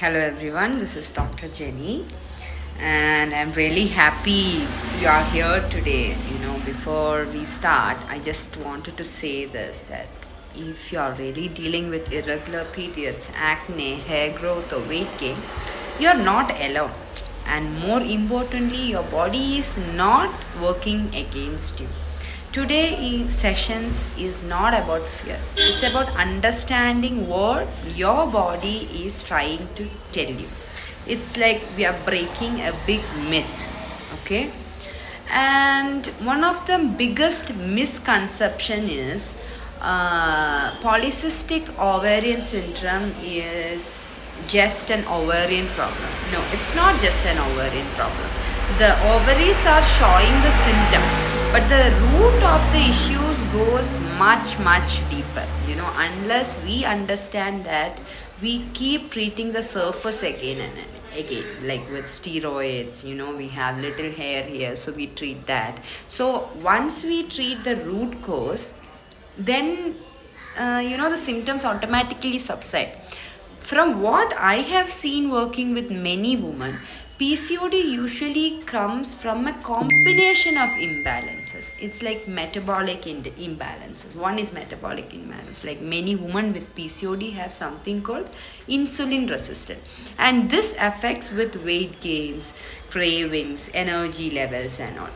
Hello everyone, this is Dr. Jenny, and I'm really happy you are here today. Before we start, I just wanted to say this, that if you are really dealing with irregular periods, acne, hair growth, or weight gain, you're not alone. And more importantly, your body is not working against you. Today sessions is not about fear. It's about understanding what your body is trying to tell you. It's like we are breaking a big myth, okay? And one of the biggest misconception is polycystic ovarian syndrome is just an ovarian problem. No, it's not just an ovarian problem. The ovaries are showing the symptom, but the root of the issues goes much deeper. Unless we understand that, we keep treating the surface again and again, like with steroids. We have little hair here, so we treat that. So once we treat the root cause, then the symptoms automatically subside. From what I have seen working with many women, PCOD usually comes from a combination of imbalances. It's like metabolic imbalances. One is metabolic imbalance. Like many women with PCOD have something called insulin resistance. And this affects with weight gains, cravings, energy levels and all.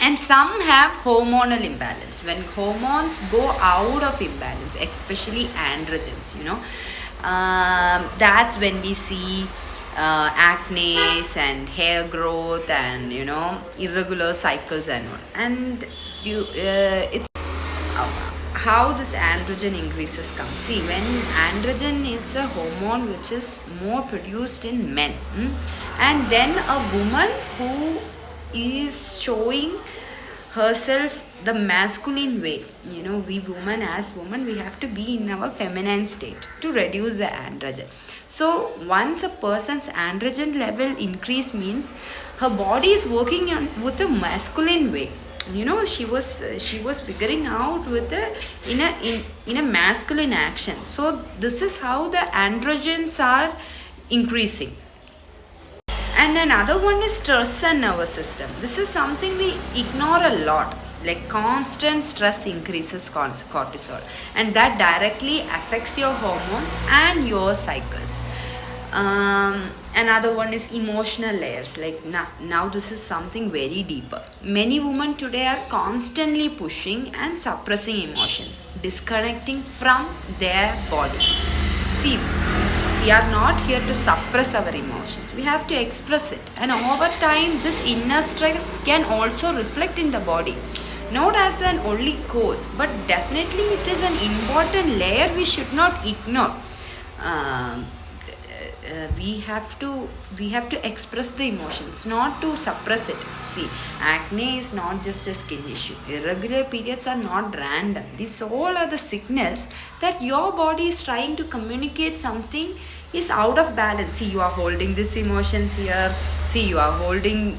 And some have hormonal imbalance. When hormones go out of imbalance, especially androgens, that's when we see acne and hair growth and irregular cycles and all. And it's how this androgen increases come. See, when androgen is a hormone which is more produced in men, and then a woman who is showing herself the masculine way. We women, as women, we have to be in our feminine state to reduce the androgen. So once a person's androgen level increase, means her body is working with a masculine way. She was figuring out with in a masculine action. So this is how the androgens are increasing. And another one is stress and nervous system. This is something we ignore a lot. Like constant stress increases cortisol, and that directly affects your hormones and your cycles. Another one is emotional layers. Like now this is something very deeper. Many women today are constantly pushing and suppressing emotions, disconnecting from their body. See, we are not here to suppress our emotions. We have to express it. And over time, this inner stress can also reflect in the body. Not as an only cause, but definitely it is an important layer we should not ignore. We have to express the emotions, not to suppress it. See, acne is not just a skin issue. Irregular periods are not random. These all are the signals that your body is trying to communicate something is out of balance. See, you are holding these emotions here. See, you are holding,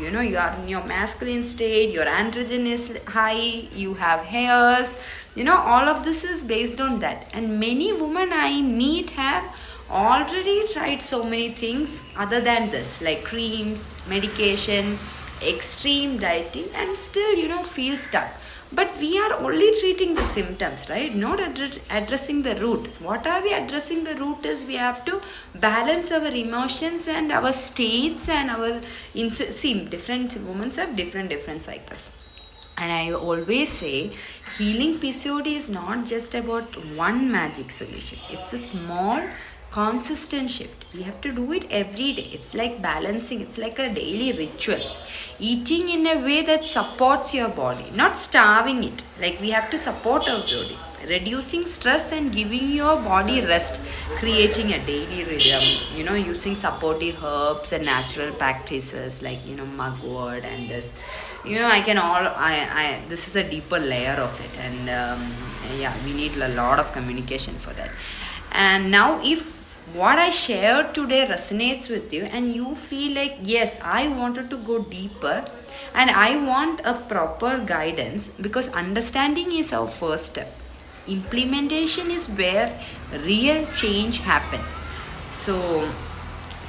you are in your masculine state, your androgen is high, you have hairs, all of this is based on that. And many women I meet have already tried so many things other than this, like creams, medication, extreme dieting, and still feel stuck. But we are only treating the symptoms, right? Not addressing the root. What are we addressing the root is we have to balance our emotions and our states and our see, different women have different cycles. And I always say, healing PCOD is not just about one magic solution. It's a small consistent shift. We have to do it every day. It's like balancing. It's like a daily ritual. Eating in a way that supports your body, not starving it. Like we have to support our body. Reducing stress and giving your body rest. Creating a daily rhythm. Using supportive herbs and natural practices like mugwort and this. This is a deeper layer of it, and we need a lot of communication for that. And now, if what I shared today resonates with you and you feel like, yes, I wanted to go deeper and I want a proper guidance, because understanding is our first step. Implementation is where real change happens. So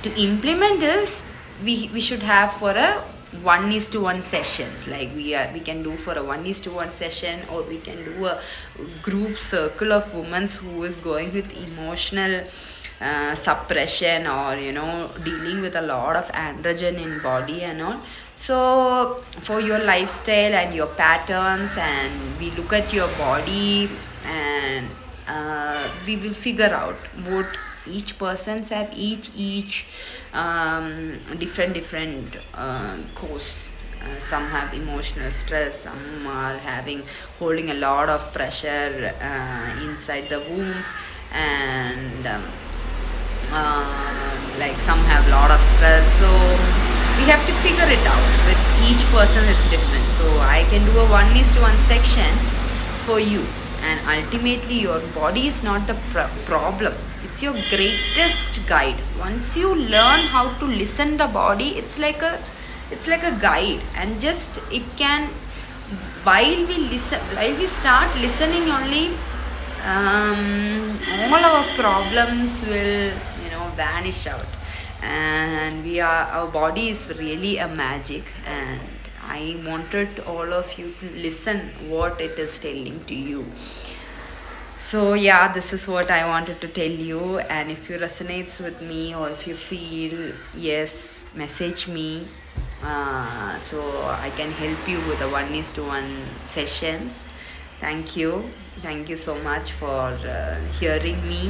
to implement this, we should have for a 1:1 sessions, like we can do for a 1:1 session, or we can do a group circle of women who is going with emotional suppression, or dealing with a lot of androgen in body and all. So for your lifestyle and your patterns, and we look at your body, and we will figure out what each persons have, each different course. Some have emotional stress, some are holding a lot of pressure inside the womb, and like some have a lot of stress. So we have to figure it out. With each person it's different, so I can do a 1:1 section for you. And ultimately your body is not the problem, it's your greatest guide. Once you learn how to listen the body, it's like a guide. And just it can, while we start listening only, all our problems will vanish out. And our body is really a magic, and I wanted all of you to listen what it is telling to you. So yeah, this is what I wanted to tell you. And if you resonates with me, or if you feel, yes, message me, so I can help you with the 1:1 sessions. Thank you so much for hearing me,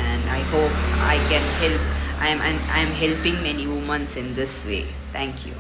and I hope I can help. I'm helping many women in this way. Thank you.